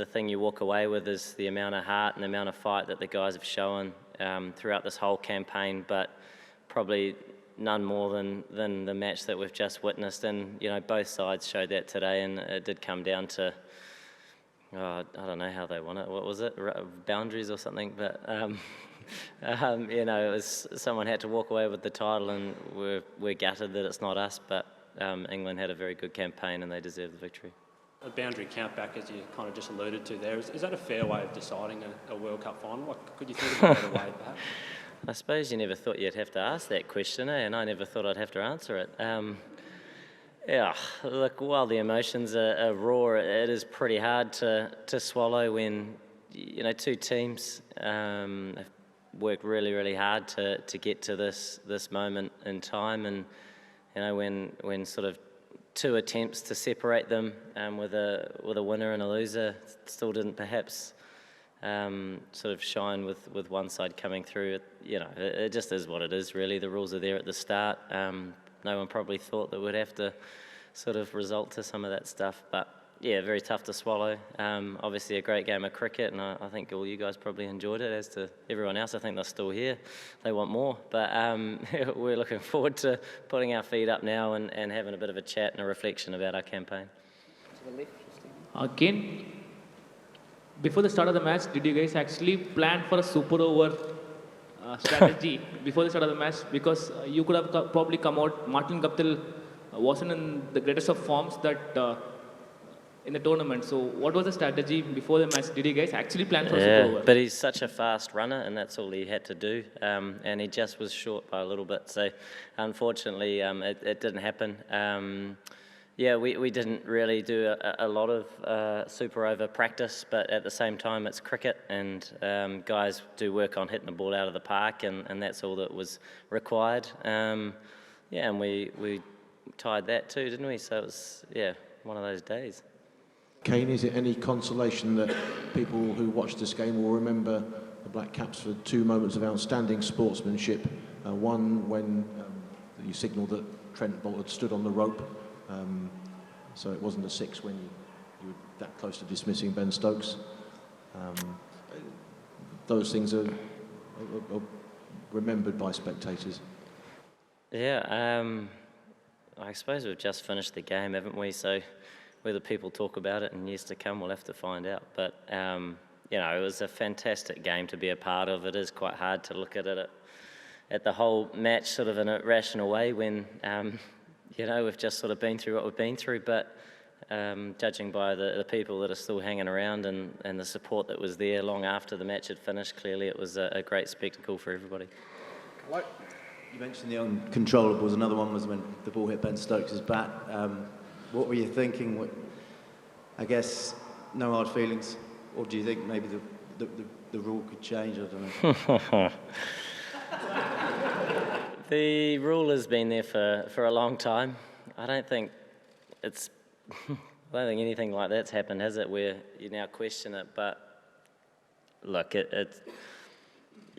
the thing you walk away with is the amount of heart and the amount of fight that the guys have shown throughout this whole campaign, but probably none more than the match that we've just witnessed. And, you know, both sides showed that today, and it did come down to, I don't know how they won it. What was it? Boundaries or something? But, you know, it was, someone had to walk away with the title, and we're gutted that it's not us, but England had a very good campaign and they deserve the victory. A boundary countback, as you kind of just alluded to there, is that a fair way of deciding a World Cup final? Like, could you think of a better way, perhaps? I suppose you never thought you'd have to ask that question, eh? And I never thought I'd have to answer it. Yeah, look, while the emotions are raw, it is pretty hard to swallow when, you know, two teams have worked really, really hard to get to this moment in time, and, you know, when sort of two attempts to separate them with a winner and a loser still didn't perhaps sort of shine with one side coming through. You know, it just is what it is, really. The rules are there at the start. No one probably thought that we'd have to sort of result to some of that stuff, but yeah, very tough to swallow. Obviously a great game of cricket, and I think all you guys probably enjoyed it, as to everyone else. I think they're still here. They want more, but we're looking forward to putting our feet up now and having a bit of a chat and a reflection about our campaign. Kane, before the start of the match, did you guys actually plan for a super over strategy before the start of the match? Because you could have probably come out, Martin Guptill wasn't in the greatest of forms that in the tournament. So what was the strategy before the match? Did you guys actually plan for a super over? But he's such a fast runner, and that's all he had to do. And he just was short by a little bit. So unfortunately, it didn't happen. Yeah, we didn't really do a lot of super over practice, but at the same time, it's cricket, and guys do work on hitting the ball out of the park, and that's all that was required. Yeah, and we tied that too, didn't we? So it was, yeah, one of those days. Kane, is it any consolation that people who watch this game will remember the Black Caps for two moments of outstanding sportsmanship? One when you signalled that Trent Boult had stood on the rope, so it wasn't a six when you were that close to dismissing Ben Stokes. Those things are remembered by spectators. Yeah, I suppose we've just finished the game, haven't we? So whether people talk about it in years to come, we'll have to find out. But, you know, it was a fantastic game to be a part of. It is quite hard to look at it at the whole match sort of in a rational way when, you know, we've just sort of been through what we've been through. But judging by the people that are still hanging around and the support that was there long after the match had finished, clearly it was a great spectacle for everybody. You mentioned the uncontrollables. Another one was when the ball hit Ben Stokes' bat. What were you thinking? I guess no hard feelings, or do you think maybe the rule could change? I don't know. The rule has been there for a long time. I don't think anything like that's happened, has it? Where you now question it, but look,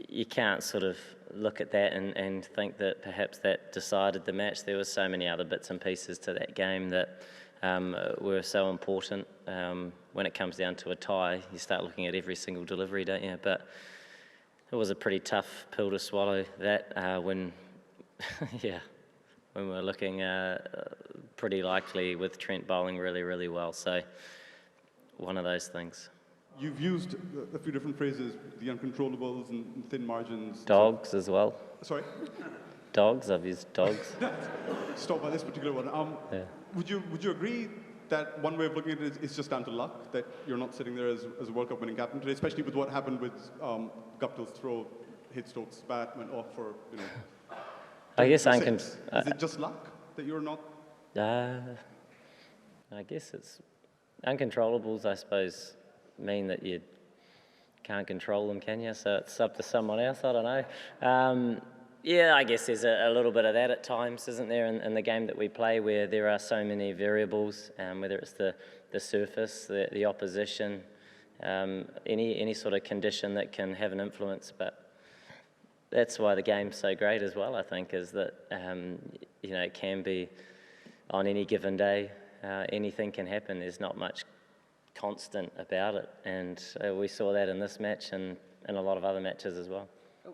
you can't sort of look at that and think that perhaps that decided the match. There were so many other bits and pieces to that game that were so important. When it comes down to a tie, you start looking at every single delivery, don't you? But it was a pretty tough pill to swallow, that when we're looking pretty likely with Trent bowling really, really well. So one of those things. You've used a few different phrases, the uncontrollables and thin margins. Dogs as well. Sorry? Dogs, I've used dogs. Stop by this particular one. Yeah. Would you agree that one way of looking at it is just down to luck, that you're not sitting there as a World Cup winning captain today, especially with what happened with Guptill's throw, hit Stokes' bat, went off for, you know... I guess is it just luck that you're not... I guess it's... Uncontrollables, I suppose, mean that you can't control them, can you? So it's up to someone else, I don't know. Yeah, I guess there's a little bit of that at times, isn't there, in the game that we play, where there are so many variables, whether it's the surface, the opposition, any sort of condition that can have an influence. But that's why the game's so great as well, I think, is that you know, it can be on any given day, anything can happen. There's not much constant about it, and we saw that in this match and in a lot of other matches as well. Oh,